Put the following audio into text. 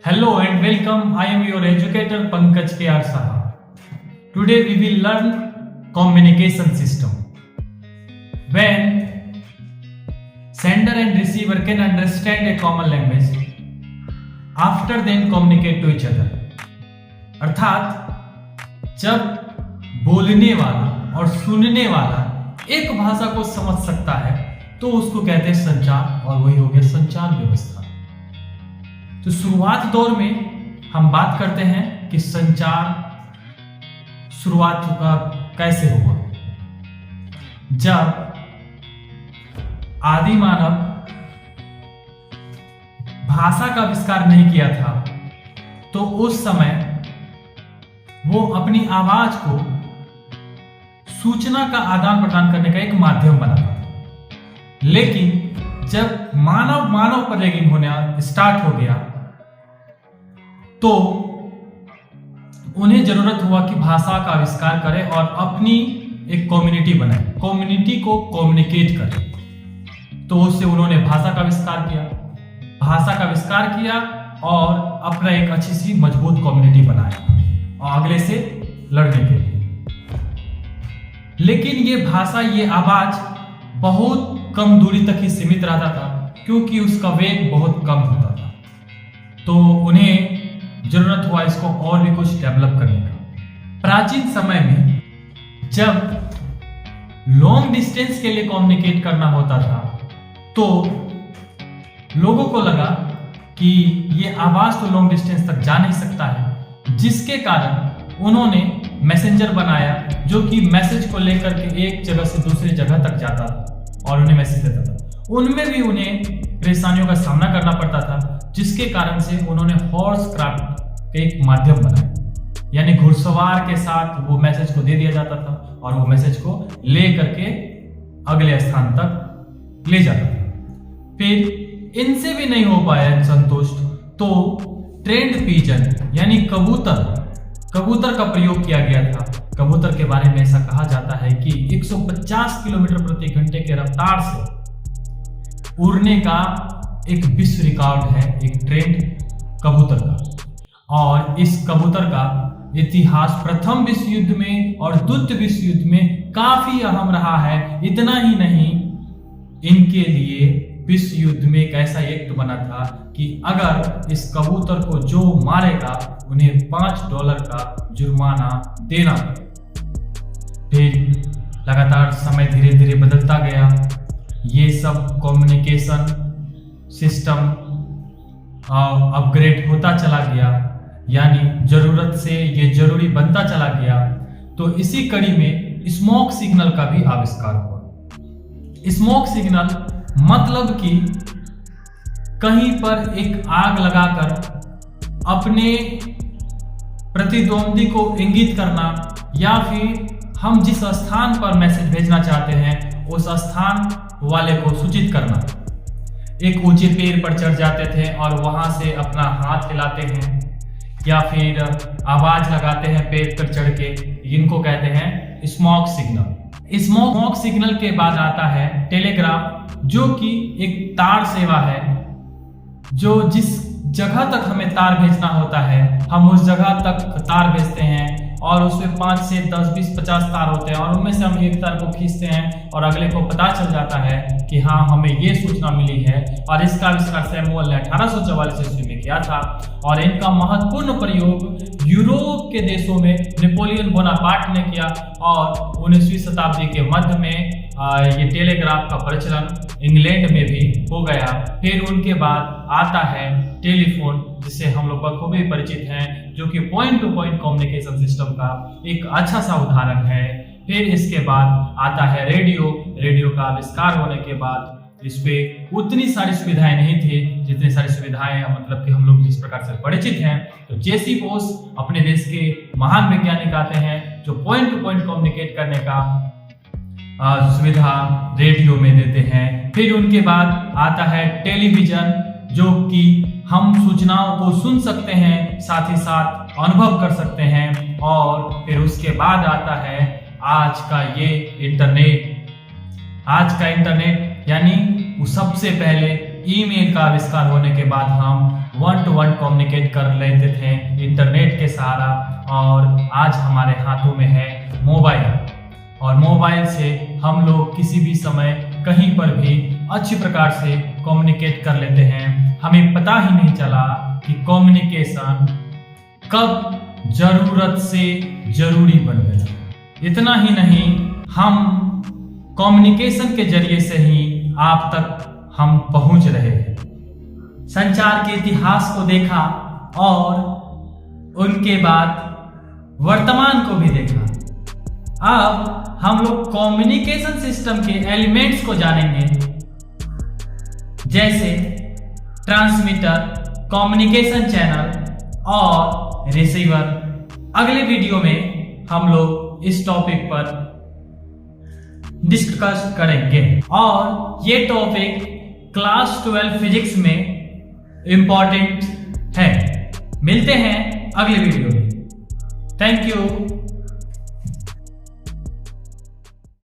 Hello and welcome. I am your educator Pankaj K.R. Saha. Today we will learn communication system. When sender and receiver can understand a common language, after then communicate to each other. अर्थात जब बोलने वाला और सुनने वाला एक भाषा को समझ सकता है तो उसको कहते हैं संचार, और वही हो गया संचार व्यवस्था। तो शुरुआत दौर में हम बात करते हैं कि संचार शुरुआत का कैसे हुआ। जब आदि मानव भाषा का आविष्कार नहीं किया था तो उस समय वो अपनी आवाज को सूचना का आदान प्रदान करने का एक माध्यम बना था। लेकिन जब मानव पर रैगिंग होना स्टार्ट हो गया तो उन्हें जरूरत हुआ कि भाषा का आविष्कार करें और अपनी एक कम्युनिटी बनाए, कम्युनिटी को कम्युनिकेट करें। तो उससे उन्होंने भाषा का आविष्कार किया और अपना एक अच्छी सी मजबूत कम्युनिटी बनाया और अगले से लड़ने के लिए। लेकिन ये भाषा, ये आवाज बहुत कम दूरी तक ही सीमित रहता था क्योंकि उसका वेग बहुत कम होता था। तो उन्हें जरूरत हुआ इसको और भी कुछ डेवलप करने का। प्राचीन समय में जब लॉन्ग डिस्टेंस के लिए कम्युनिकेट करना होता था तो लोगों को लगा कि ये आवाज तो लॉन्ग डिस्टेंस तक जा नहीं सकता है, जिसके कारण उन्होंने मैसेंजर बनाया जो कि मैसेज को लेकर के एक जगह से दूसरी जगह तक जाता था और उन्हें मैसेज देता था। उनमें भी उन्हें परेशानियों का सामना करना पड़ता था, जिसके कारण से उन्होंने हॉर्स क्राफ्ट का एक माध्यम बनाया, यानी घुड़सवार के साथ वो मैसेज को दे दिया जाता था और वो मैसेज को ले करके अगले स्थान तक ले जाता था। फिर इनसे भी नहीं हो पाया संतुष्ट तो ट्रेंड पिजन यानी कबूतर का प्रयोग किया गया था। कबूतर के बारे में ऐसा कहा जाता है कि 150 किलोमीटर प्रति घंटे के रफ्तार से उड़ने का एक विश्व रिकॉर्ड है, एक ट्रेंड कबूतर का। और इस कबूतर का इतिहास प्रथम विश्व युद्ध में और द्वितीय विश्व युद्ध में काफी अहम रहा है। इतना ही नहीं, इनके लिए विश्व युद्ध में एक ऐसा एक्ट बना था कि अगर इस कबूतर को जो मारेगा उन्हें $5 का जुर्माना देना। फिर लगातार समय धीरे धीरे बदलता गया, ये सब कम्युनिकेशन सिस्टम अपग्रेड होता चला गया, यानी जरूरत से ये जरूरी बनता चला गया। तो इसी कड़ी में स्मोक सिग्नल का भी आविष्कार हुआ। स्मोक सिग्नल मतलब कि कहीं पर एक आग लगाकर अपने प्रतिद्वंदी को इंगित करना, या फिर हम जिस स्थान पर मैसेज भेजना चाहते हैं उस स्थान वाले को सूचित करना। एक ऊंचे पेड़ पर चढ़ जाते थे और वहां से अपना हाथ हिलाते हैं या फिर आवाज लगाते हैं पेड़ पर चढ़ के, इनको कहते हैं स्मोक सिग्नल। स्मोक सिग्नल के बाद आता है टेलीग्राफ, जो कि एक तार सेवा है, जो जिस जगह तक हमें तार भेजना होता है हम उस जगह तक तार भेजते हैं और उसमें 5 से 10, 20, 50 तार होते हैं और उनमें से हम एक तार को खींचते हैं और अगले को पता चल जाता है कि हाँ हमें ये सूचना मिली है। और इसका आविष्कार सैमुअल ने 1844 ईस्वी में किया था और इनका महत्वपूर्ण प्रयोग यूरोप के देशों में नेपोलियन बोनापार्ट ने किया और 19वीं शताब्दी के मध्य में ये टेलीग्राफ का प्रचलन इंग्लैंड में भी हो गया। फिर उनके बाद आता है टेलीफोन, जिससे हम लोग बखूबी परिचित हैं, जो कि point two point communication system का एक अच्छा सा उदाहरण है। फिर इसके बाद आता है रेडियो का आविष्कार होने के बाद इस पे उतनी सारी सुविधाएं नहीं थी जितनी सारी सुविधाएं मतलब कि हम लोग जिस प्रकार से परिचित हैं। तो जेसी बोस अपने देश के महान वैज्ञानिक आते हैं जो पॉइंट टू पॉइंट कम्युनिकेट करने का सुविधा रेडियो में देते हैं। फिर उनके बाद आता है टेलीविजन, जो कि हम सूचनाओं को सुन सकते हैं, साथ ही साथ अनुभव कर सकते हैं। और फिर उसके बाद आता है आज का इंटरनेट, यानी सबसे पहले ईमेल का आविष्कार होने के बाद हम वन टू वन कम्युनिकेट कर लेते थे इंटरनेट के सहारा, और आज हमारे हाथों में है मोबाइल। और मोबाइल से हम लोग किसी भी समय कहीं पर भी अच्छी प्रकार से कम्युनिकेट कर लेते हैं। हमें पता ही नहीं चला कि कम्युनिकेशन कब जरूरत से जरूरी बन गया। इतना ही नहीं, हम कम्युनिकेशन के जरिए से ही आप तक हम पहुंच रहे हैं। संचार के इतिहास को देखा और उनके बाद वर्तमान को भी देखा। अब हम लोग कम्युनिकेशन सिस्टम के एलिमेंट्स को जानेंगे, जैसे ट्रांसमीटर, कम्युनिकेशन चैनल और रिसीवर। अगले वीडियो में हम लोग इस टॉपिक पर डिस्कस करेंगे, और ये टॉपिक क्लास 12 फिजिक्स में इंपॉर्टेंट है। मिलते हैं अगले वीडियो में। Thank you.